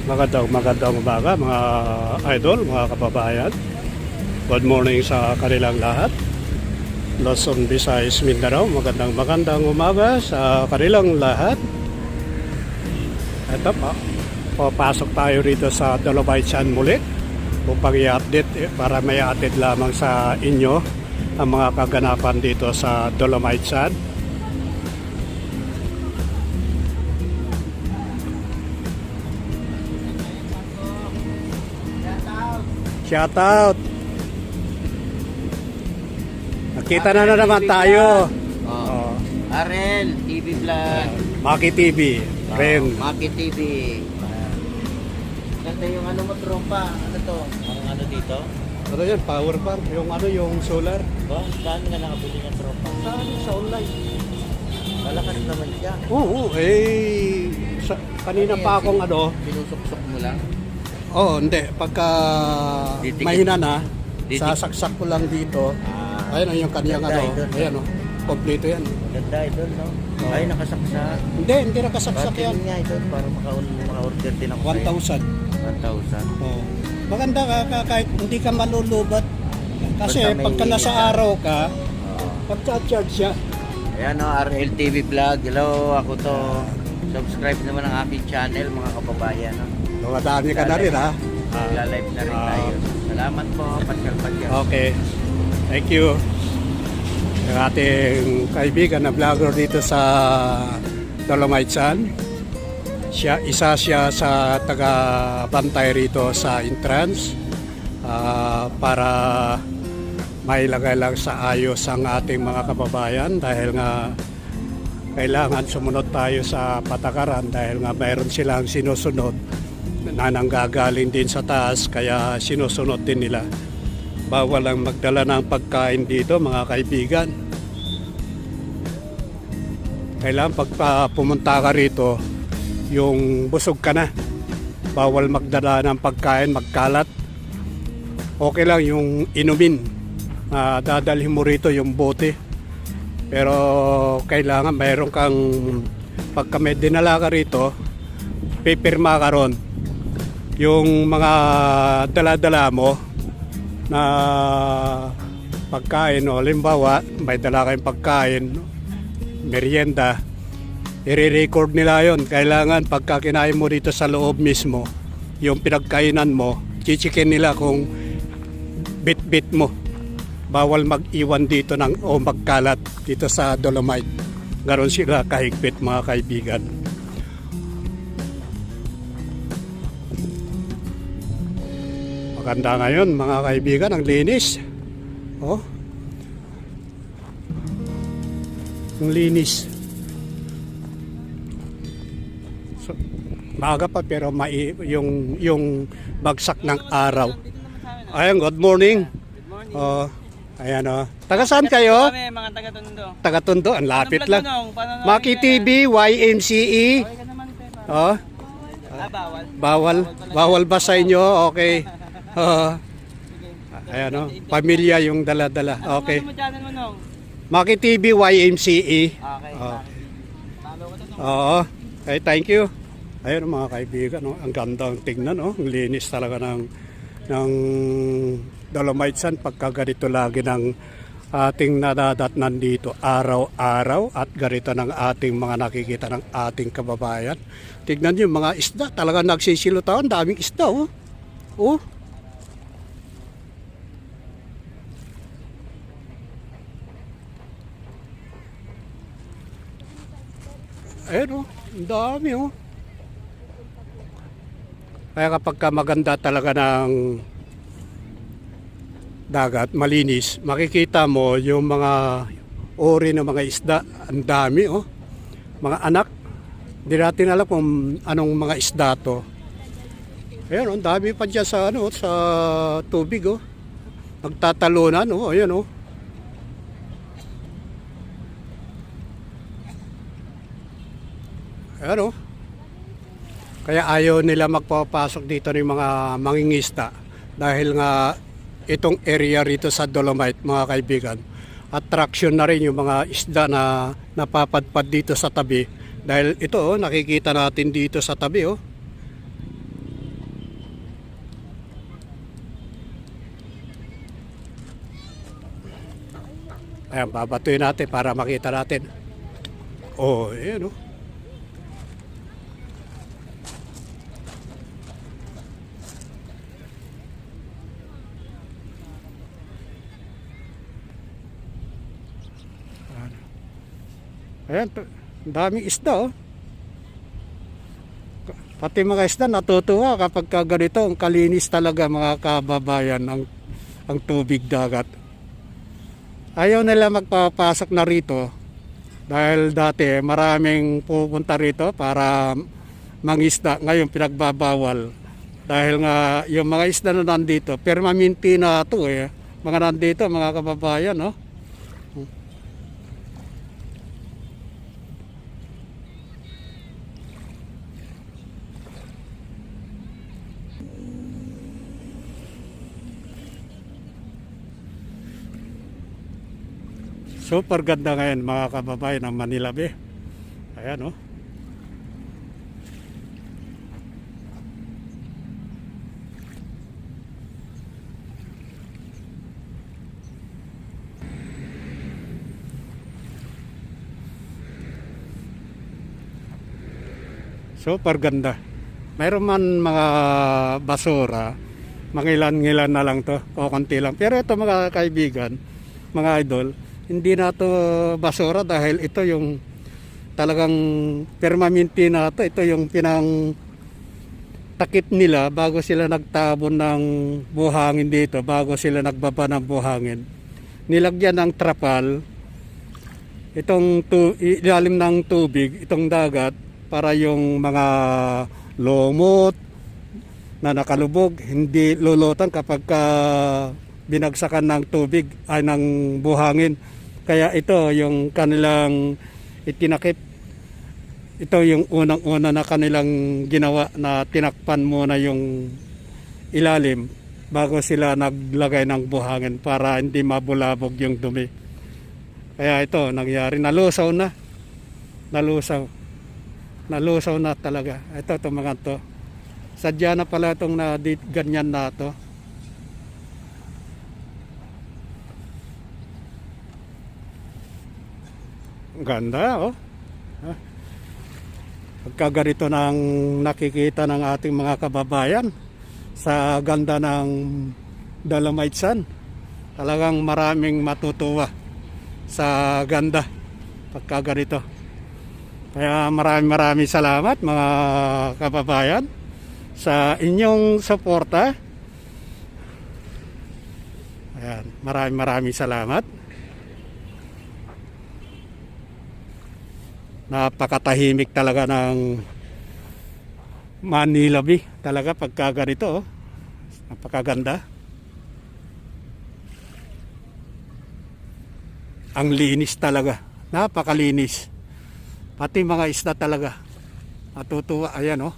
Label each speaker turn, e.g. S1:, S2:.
S1: Magandang umaga mga idol, mga kababayan. Good morning sa kanilang lahat. Luzon, Visayas, Mindanao. Magandang umaga sa kanilang lahat. Ito pa, papasok tayo rito sa Dolomite Sand muli upang i-update para may update lamang sa inyo ang mga kaganapan dito sa Dolomite Sand. Shout out. Nakita na naman tayo.
S2: Oh. RL TV Vlog.
S1: Maki TV. Ren.
S2: Maki TV. Ganda yung ano mo, tropa. Ano to? Ano dito?
S1: Ano yan? Power bar. Yung ano, yung solar.
S2: Ba? Saan ka nakabili ng tropa?
S1: Sa online.
S2: Malakas naman siya.
S1: Oo, kanina pa akong ano.
S2: Sinusuksok mo lang?
S1: Oo, hindi. Pagka
S2: Didikit.
S1: mahina na,
S2: Didikit.
S1: sasaksak ko lang dito. Ayun yung kanyang
S2: Ganda,
S1: ano.
S2: idol.
S1: Ayan o. Kompleto yan.
S2: Ganda idol, no?
S1: Oo.
S2: Ay, nakasaksak.
S1: Hindi nakasaksak
S2: Bakit
S1: yan.
S2: nga idol? Para maka-order din ako sa'yo.
S1: 1,000.
S2: 1,000.
S1: Oo. Maganda ka kahit hindi ka malulubat. Kasi
S2: Basta may
S1: pagka nasa
S2: init.
S1: araw ka,
S2: Oo.
S1: pagka-charge siya.
S2: Ayan o, RL TV Vlog. Hello, ako to. Subscribe naman ang aking channel, mga kababayan. No?
S1: Dumadami ka na rin ha.
S2: Magla-live na rin tayo. Salamat po, Pasyal.
S1: Okay. Thank you. Yung ating kaibigan na vlogger dito sa Dolomite Sand. Isa siya sa taga-bantay rito sa entrance para mailagay lang sa ayos ang ating mga kababayan dahil nga kailangan sumunod tayo sa patakaran dahil nga mayroon silang sinusunod na nanggagaling din sa taas kaya sinusunod din nila. Bawal lang magdala ng pagkain dito mga kaibigan. Kailangan pag pumunta ka rito yung busog ka na. Bawal magdala ng pagkain, magkalat. Okay lang yung inumin. Dadalhin mo rito yung bote. Pero kailangan mayroon kang pagka may dinala ka rito, pipirma ka ron. Yung mga dala-dala mo na pagkain o halimbawa may dala kayong pagkain, merienda, i-record nila yon. Kailangan pagka kinain mo dito sa loob mismo yung pinagkainan mo, chichikin nila kung bit-bit mo. Bawal mag-iwan dito o magkalat dito sa Dolomite. Garon sila kahigpit mga kaibigan. Maganda ngayon mga kaibigan, ang linis. Oh. Ang linis. So, maaga pa pero yung bagsak ng araw. Ayan, good morning.
S3: Good morning.
S1: Oh, ayan oh. Taga saan kayo?
S3: Kami, mga taga-Tondo.
S1: Taga Tondo, ang lapit
S3: Anong
S1: lang.
S3: vlog mo, Nong?
S1: Maki TV, YMCE.
S3: Okay ka naman, Pepa.
S1: Oh,
S3: Bawal.
S1: bawal ba sa inyo? Okay. Oh. Ayan oh, pamilya yung dala-dala. Okay.
S3: Ano mo channel mo, Nong?
S1: Maki TV, YMCE.
S3: Okay.
S1: Oh.
S3: Follow ko to, Nong.
S1: Oo. Okay, thank you. Ayun mga kaibigan, no? Ang ganda ang tingnan, no? Ang linis talaga ng Dolomite Sand pagka ganito lagi ng ating nadadatnan dito araw-araw at ganito ng ating mga nakikita ng ating kababayan. Tignan niyo mga isda, talaga nagsisilutawan, daming isda, oh. Oh. Ayun, oh. Ang dami, oh. Kaya kapag maganda talaga ng dagat, malinis, makikita mo yung mga uri ng mga isda. Ang dami, oh. Mga anak. Hindi natin alam kung anong mga isda to. Ayan, oh, ang dami pa dyan sa, sa tubig, oh. Nagtatalunan, oh. Ayan, oh. Ayan, oh. Kaya ayaw nila magpapasok dito ng mga mangingisda dahil nga itong area rito sa Dolomite mga kaibigan, attraction na rin yung mga isda na napapadpad dito sa tabi dahil ito nakikita natin dito sa tabi Ayan, babatuin natin para makita natin. Oh, ayan, oh. Ayan, ang daming isda, oh. Pati mga isda natutuwa kapag ganito, ang kalinis talaga mga kababayan ang tubig dagat. Ayaw nila magpapasok na rito dahil dati maraming pupunta rito para mangisda, ngayon pinagbabawal. Dahil nga yung mga isda na nandito, permanente na ito eh. Mga nandito, mga kababayan, no? Super ganda ngayon mga kababayan ng Manila Bay. Ayan, oh. Super ganda. Mayroon man mga basura, mangilan-ngilan na lang to, o konti lang. Pero ito mga kaibigan, mga idol, hindi na to basura dahil ito yung talagang permanente na to. Ito yung pinang takip nila bago sila nagtabon ng buhangin dito, bago sila nagbaba ng buhangin. Nilagyan ng trapal itong ilalim ng tubig, itong dagat, para yung mga lumot na nakalubog hindi lulutan kapag binagsakan ng tubig ay ng buhangin. Kaya ito yung kanilang itinakip. Ito yung unang-una na kanilang ginawa, na tinakpan muna yung ilalim bago sila naglagay ng buhangin para hindi mabulabog yung dumi. Kaya ito nangyari, nalusaw na talaga. Ito mga to. Sadya na pala itong ganyan na to. Ganda, oh. Pagka ganito nang nakikita ng ating mga kababayan sa ganda ng Dolomites Sun, talagang maraming matutuwa sa ganda pagka ganito. Kaya maraming salamat mga kababayan sa inyong suporta. Ayan, maraming salamat. Napakatahimik talaga ng Manila Bay talaga pagka ganito, oh. Napakaganda. Ang linis talaga, napakalinis. Pati mga isda talaga matutuwa. Ayan, oh.